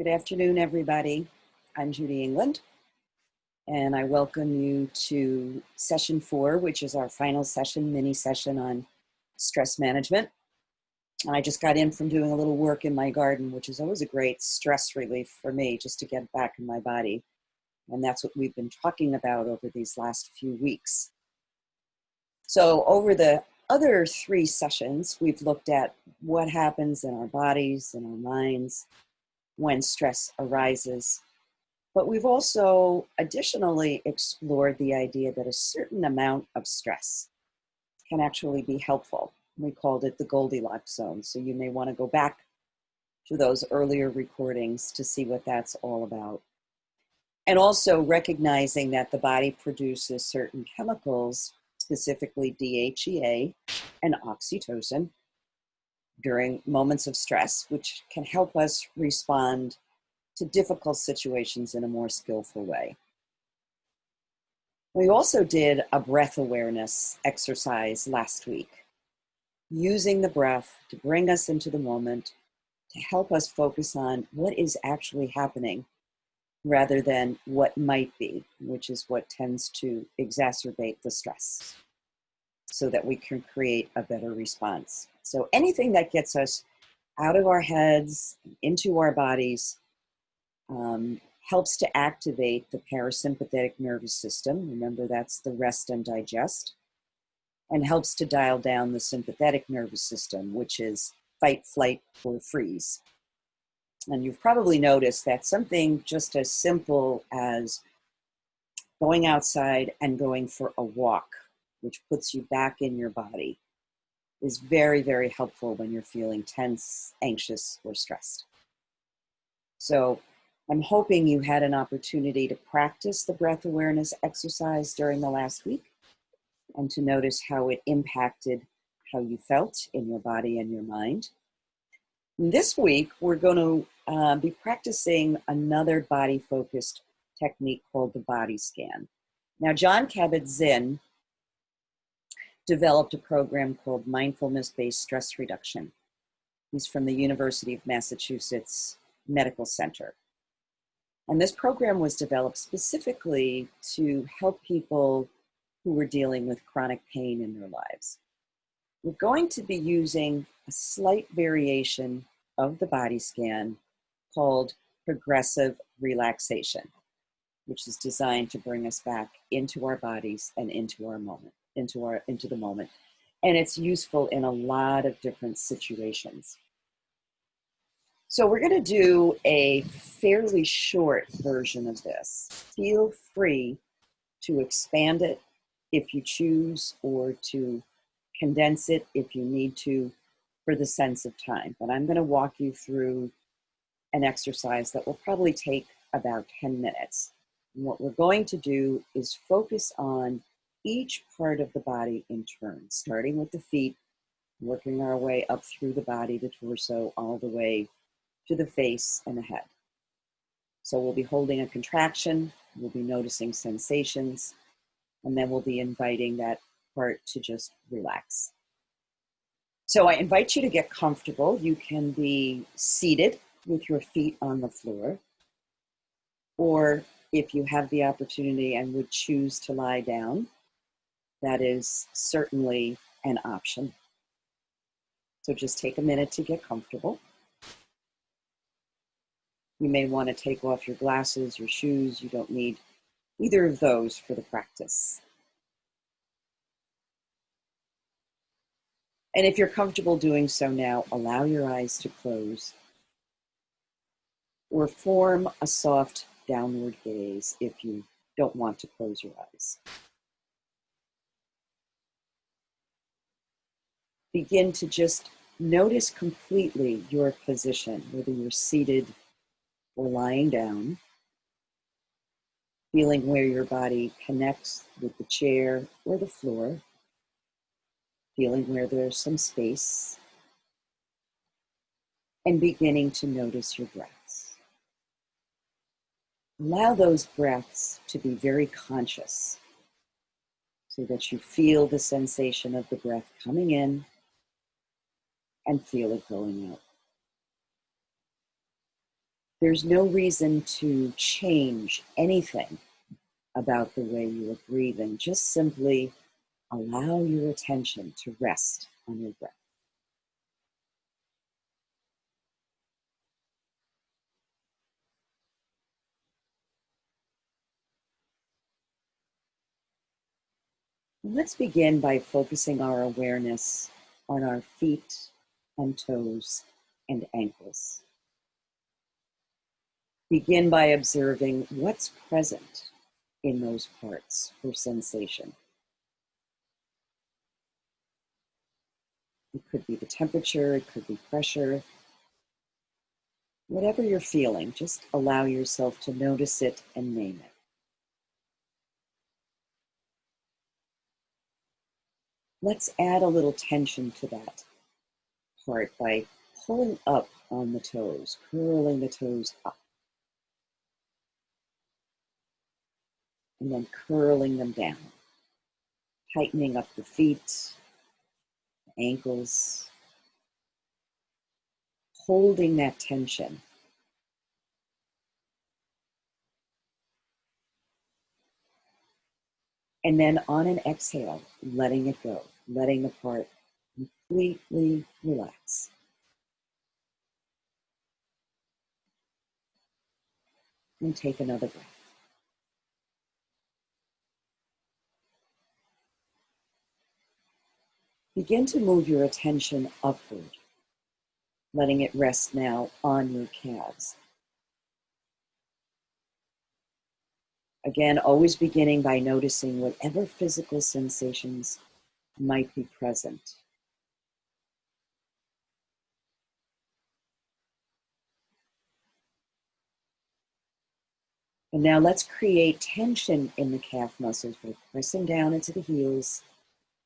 Good afternoon, everybody. I'm Judi England, and I welcome you to session 4, which is our final session, mini session on stress management. I just got in from doing a little work in my garden, which is always a great stress relief for me, just to get back in my body. And that's what we've been talking about over these last few weeks. So over the other 3 sessions, we've looked at what happens in our bodies and our minds when stress arises. But we've also additionally explored the idea that a certain amount of stress can actually be helpful. We called it the Goldilocks zone. So you may want to go back to those earlier recordings to see what that's all about. And also recognizing that the body produces certain chemicals, specifically DHEA and oxytocin, during moments of stress, which can help us respond to difficult situations in a more skillful way. We also did a breath awareness exercise last week, using the breath to bring us into the moment, to help us focus on what is actually happening rather than what might be, which is what tends to exacerbate the stress, so that we can create a better response. So anything that gets us out of our heads, into our bodies, helps to activate the parasympathetic nervous system. Remember, that's the rest and digest, and helps to dial down the sympathetic nervous system, which is fight, flight, or freeze. And you've probably noticed that something just as simple as going outside and going for a walk, which puts you back in your body, is very, very helpful when you're feeling tense, anxious, or stressed. So I'm hoping you had an opportunity to practice the breath awareness exercise during the last week and to notice how it impacted how you felt in your body and your mind. This week, we're going to be practicing another body-focused technique called the body scan. Now, Jon Kabat-Zinn developed a program called mindfulness-based stress reduction. He's from the University of Massachusetts Medical Center. And this program was developed specifically to help people who were dealing with chronic pain in their lives. We're going to be using a slight variation of the body scan called Progressive Relaxation, which is designed to bring us back into our bodies and into our moment, into the moment. And it's useful in a lot of different situations. So we're going to do a fairly short version of this. Feel free to expand it if you choose, or to condense it if you need to, for the sense of time. But I'm going to walk you through an exercise that will probably take about 10 minutes. And what we're going to do is focus on each part of the body in turn, starting with the feet, working our way up through the body, the torso, all the way to the face and the head. So we'll be holding a contraction, we'll be noticing sensations, and then we'll be inviting that part to just relax. So I invite you to get comfortable. You can be seated with your feet on the floor, or if you have the opportunity and would choose to lie down, that is certainly an option. So just take a minute to get comfortable. You may want to take off your glasses, your shoes. You don't need either of those for the practice. And if you're comfortable doing so now, allow your eyes to close, or form a soft downward gaze if you don't want to close your eyes. Begin to just notice completely your position, whether you're seated or lying down, feeling where your body connects with the chair or the floor, feeling where there's some space, and beginning to notice your breaths. Allow those breaths to be very conscious, so that you feel the sensation of the breath coming in and feel it going out. There's no reason to change anything about the way you are breathing. Just simply allow your attention to rest on your breath. Let's begin by focusing our awareness on our feet and toes and ankles. Begin by observing what's present in those parts for sensation. It could be the temperature, it could be pressure. Whatever you're feeling, just allow yourself to notice it and name it. Let's add a little tension to that part by pulling up on the toes, curling the toes up, and then curling them down, tightening up the feet, the ankles, holding that tension. And then on an exhale, letting it go, letting the part completely relax. And take another breath. Begin to move your attention upward, letting it rest now on your calves. Again, always beginning by noticing whatever physical sensations might be present. And now let's create tension in the calf muscles by pressing down into the heels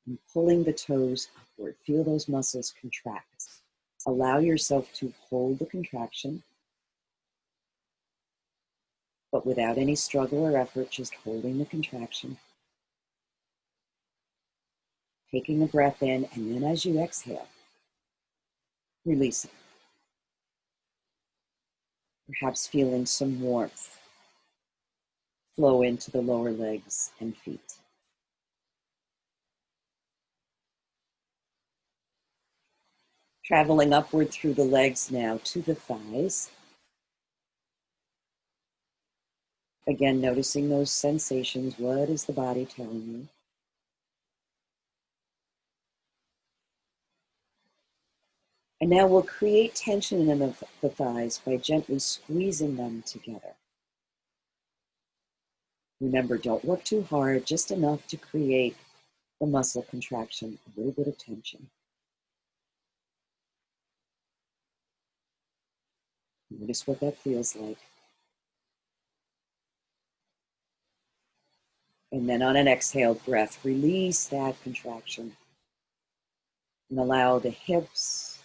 and pulling the toes upward. Feel those muscles contract. Allow yourself to hold the contraction, but without any struggle or effort, just holding the contraction. Taking a breath in, and then as you exhale, releasing. Perhaps feeling some warmth flow into the lower legs and feet. Traveling upward through the legs now to the thighs. Again, noticing those sensations. What is the body telling you? And now we'll create tension in the thighs by gently squeezing them together. Remember, don't work too hard, just enough to create the muscle contraction, a little bit of tension. Notice what that feels like. And then on an exhale breath, release that contraction and allow the hips,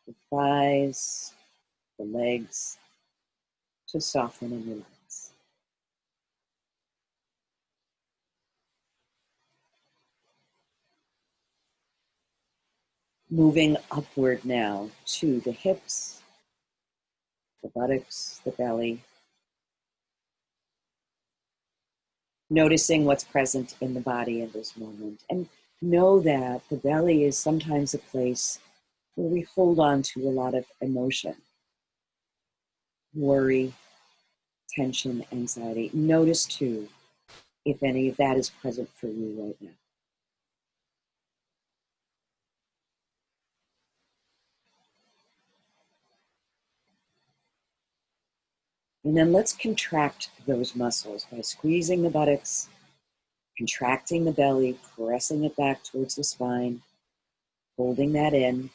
the thighs, the legs to soften and relax. Moving upward now to the hips, the buttocks, the belly. Noticing what's present in the body in this moment. And know that the belly is sometimes a place where we hold on to a lot of emotion, worry, tension, anxiety. Notice too if any of that is present for you right now. And then let's contract those muscles by squeezing the buttocks, contracting the belly, pressing it back towards the spine, holding that in,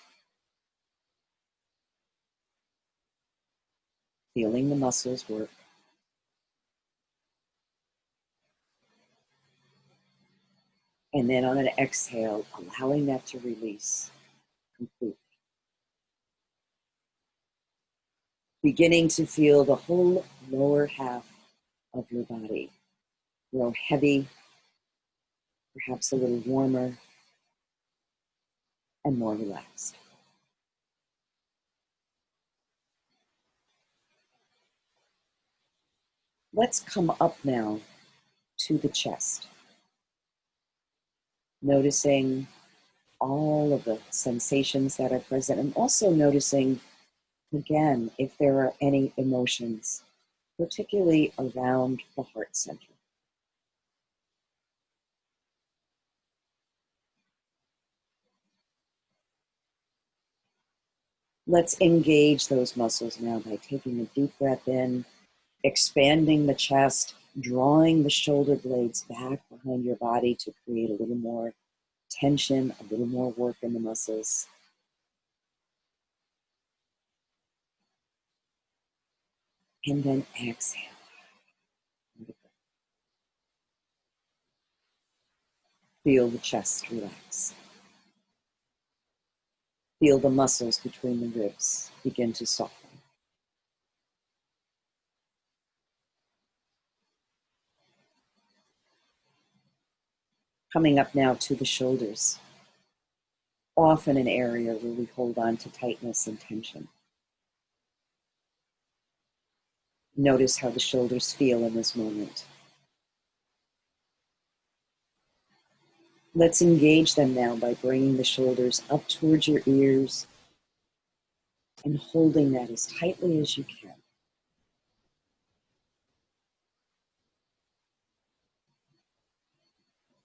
feeling the muscles work. And then on an exhale, allowing that to release completely. Beginning to feel the whole lower half of your body grow heavy, perhaps a little warmer, and more relaxed. Let's come up now to the chest, noticing all of the sensations that are present, and also noticing, again, if there are any emotions, particularly around the heart center. Let's engage those muscles now by taking a deep breath in, expanding the chest, drawing the shoulder blades back behind your body to create a little more tension, a little more work in the muscles. And then exhale. Feel the chest relax. Feel the muscles between the ribs begin to soften. Coming up now to the shoulders, often an area where we hold on to tightness and tension. Notice how the shoulders feel in this moment. Let's engage them now by bringing the shoulders up towards your ears and holding that as tightly as you can.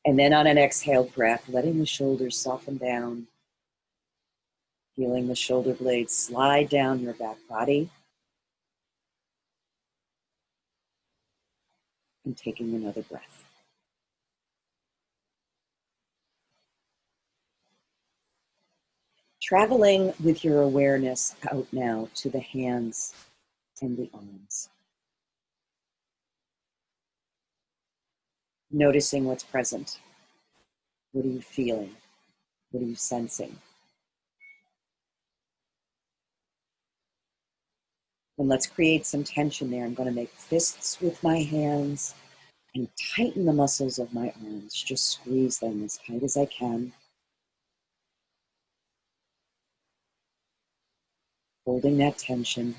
And then on an exhale breath, letting the shoulders soften down, feeling the shoulder blades slide down your back body, and taking another breath. Traveling with your awareness out now to the hands and the arms. Noticing what's present. What are you feeling? What are you sensing? And let's create some tension there. I'm going to make fists with my hands and tighten the muscles of my arms. Just squeeze them as tight as I can. Holding that tension,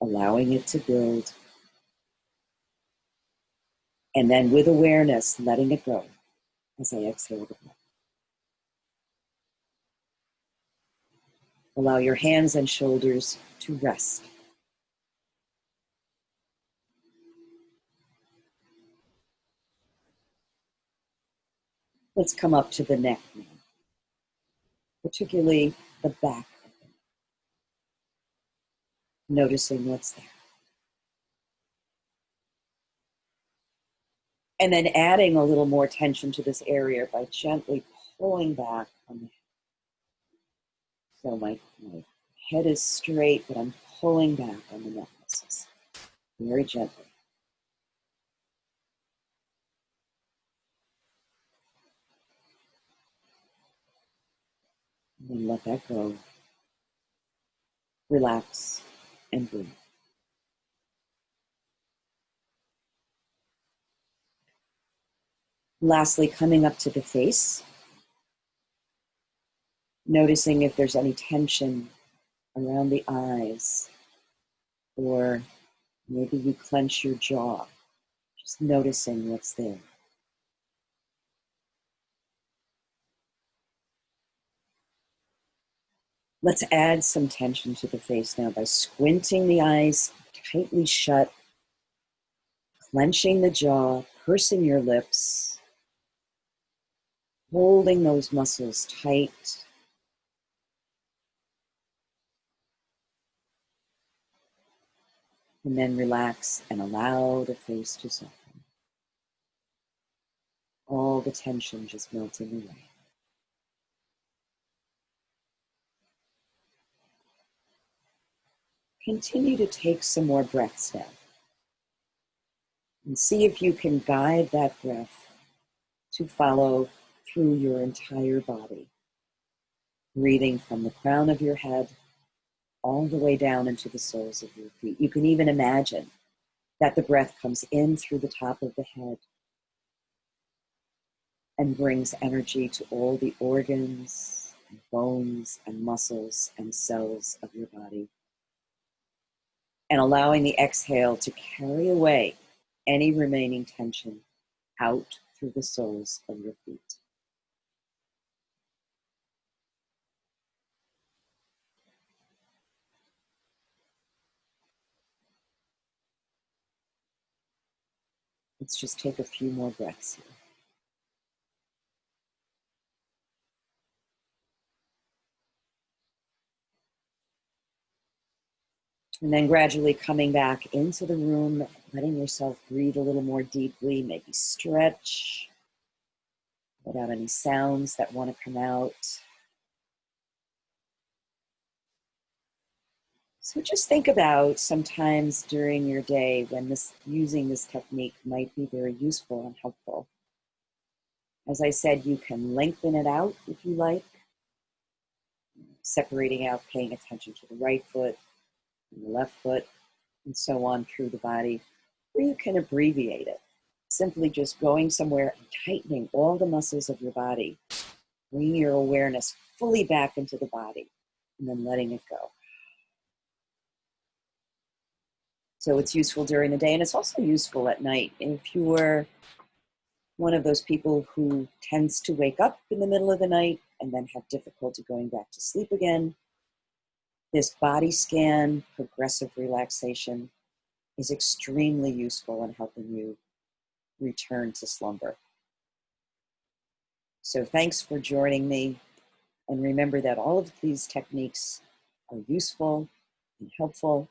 allowing it to build. And then with awareness, letting it go as I exhale the breath. Allow your hands and shoulders to rest. Let's come up to the neck now, particularly the back of it. Noticing what's there. And then adding a little more tension to this area by gently pulling back on the head. So my head is straight, but I'm pulling back on the neck muscles, very gently. And then let that go. Relax and breathe. Lastly, coming up to the face, noticing if there's any tension around the eyes, or maybe you clench your jaw, just noticing what's there. Let's add some tension to the face now by squinting the eyes tightly shut, clenching the jaw, pursing your lips, holding those muscles tight. And then relax and allow the face to soften. All the tension just melting away. Continue to take some more breaths now. And see if you can guide that breath to follow through your entire body. Breathing from the crown of your head all the way down into the soles of your feet. You can even imagine that the breath comes in through the top of the head and brings energy to all the organs, and bones, and muscles, and cells of your body. And allowing the exhale to carry away any remaining tension out through the soles of your feet. Let's just take a few more breaths here. And then gradually coming back into the room, letting yourself breathe a little more deeply, maybe stretch, let out any sounds that want to come out. So just think about sometimes during your day when using this technique might be very useful and helpful. As I said, you can lengthen it out if you like, separating out, paying attention to the right foot and the left foot, and so on through the body, or you can abbreviate it, simply just going somewhere and tightening all the muscles of your body, bringing your awareness fully back into the body, and then letting it go. So it's useful during the day, and it's also useful at night. And if you're one of those people who tends to wake up in the middle of the night and then have difficulty going back to sleep again, this body scan, progressive relaxation, is extremely useful in helping you return to slumber. So thanks for joining me. And remember that all of these techniques are useful and helpful,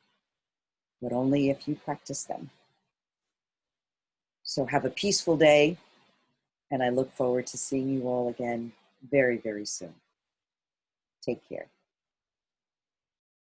but only if you practice them. So have a peaceful day, and I look forward to seeing you all again very, very soon. Take care.